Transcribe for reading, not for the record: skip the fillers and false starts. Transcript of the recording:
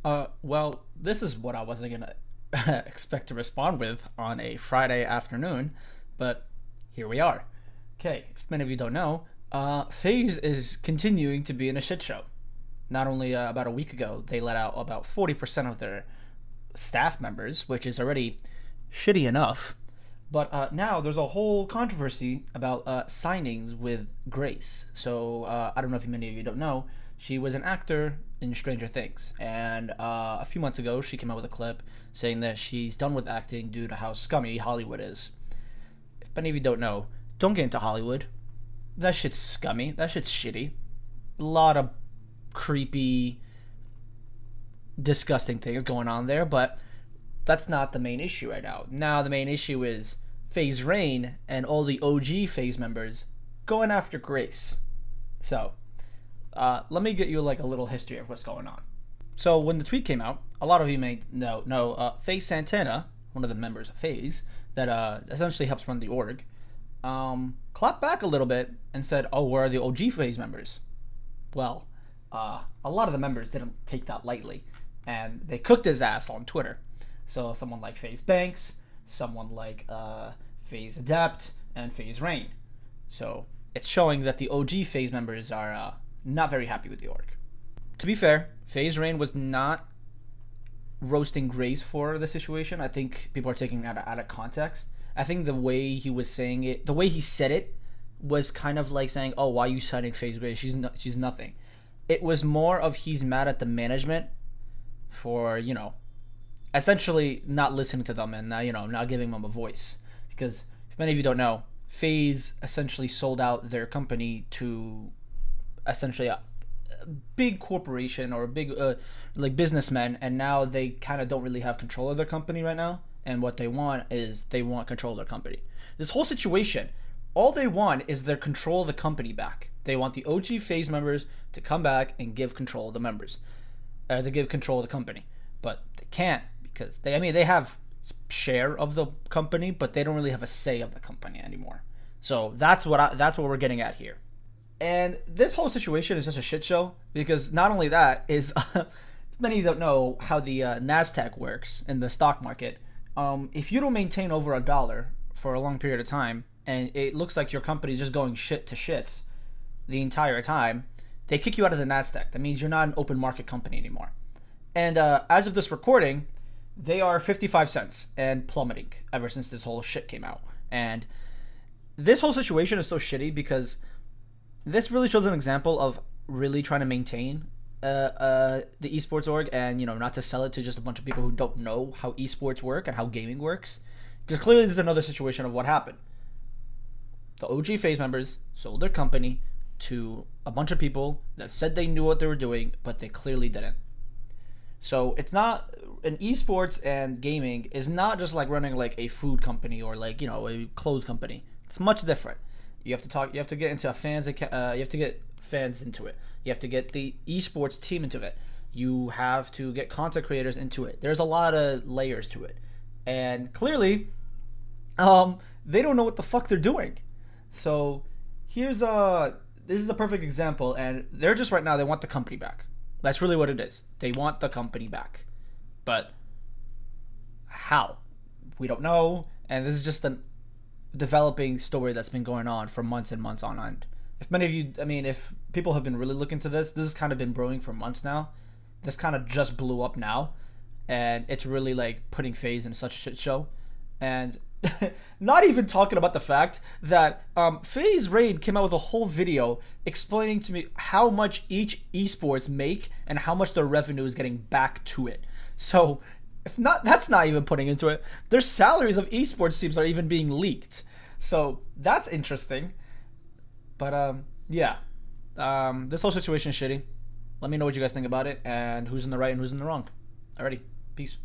Well, this is what I wasn't gonna expect to respond with on a Friday afternoon, but here we are. Okay, if many of you don't know, Faze is continuing to be in a shit show. Not only about a week ago, they let out about 40% of their staff members, which is already shitty enough. But now there's a whole controversy about signings with Grace. So I don't know if many of you don't know, she was an actor in Stranger Things, and a few months ago she came out with a clip saying that she's done with acting due to how scummy Hollywood is. If many of you don't know, don't get into Hollywood. That shit's scummy. That shit's shitty. A lot of creepy, disgusting things going on there, but that's not the main issue right now. Now the main issue is Faze Rain and all the OG Faze members going after Grace. So let me get you like a little history of what's going on. So when the tweet came out, a lot of you may know Faze Santana, one of the members of Faze, that essentially helps run the org, clapped back a little bit and said, "Oh, where are the OG Faze members?" Well, a lot of the members didn't take that lightly, and they cooked his ass on Twitter. So someone like Faze Banks, someone like Faze Adept, and Faze Rain. So it's showing that the OG Faze members are not very happy with the org. To be fair, Faze Rain was not roasting Grace for the situation. I think people are taking that out of context. I think the way he was saying it, the way he said it, was kind of like saying, "Oh, why are you citing Faze Grace? She's nothing." It was more of he's mad at the management for essentially not listening to them and not giving them a voice. Because if many of you don't know, Faze essentially sold out their company to essentially a big corporation or a big like businessmen, and now they kind of don't really have control of their company right now. And what they want is they want control of their company. This whole situation, all they want is their control of the company back. They want the OG Faze members to come back and give control of the members, to give control of the company, but they can't because they have share of the company, but they don't really have a say of the company anymore. So that's what we're getting at here. And this whole situation is just a shit show because not only that is many of you don't know how the Nasdaq works in the stock market. If you don't maintain over $1 for a long period of time, and it looks like your company is just going shit to shits the entire time, they kick you out of the Nasdaq. That means you're not an open market company anymore. And as of this recording, they are 55 cents and plummeting ever since this whole shit came out. And this whole situation is so shitty because this really shows an example of really trying to maintain the esports org, and not to sell it to just a bunch of people who don't know how esports work and how gaming works. Because clearly this is another situation of what happened. The OG Faze members sold their company to a bunch of people that said they knew what they were doing, but they clearly didn't. So it's not an esports, and gaming is not just like running like a food company or like a clothes company. It's much different. You have to get into fans. You have to get fans into it. You have to get the esports team into it. You have to get content creators into it. There's a lot of layers to it, and clearly, they don't know what the fuck they're doing. So this is a perfect example, and they're just right now they want the company back. That's really what it is. They want the company back, but how? We don't know, and this is just a developing story that's been going on for months and months on end. If many of you, if people have been really looking to this has kind of been brewing for months now. This kind of just blew up now, and it's really like putting Faze in such a shit show. And not even talking about the fact that Faze Raid came out with a whole video explaining to me how much each esports make and how much their revenue is getting back to it. So if not, that's not even putting into it. Their salaries of esports teams are even being leaked. So that's interesting. But yeah, this whole situation is shitty. Let me know what you guys think about it and who's in the right and who's in the wrong. Alrighty, peace.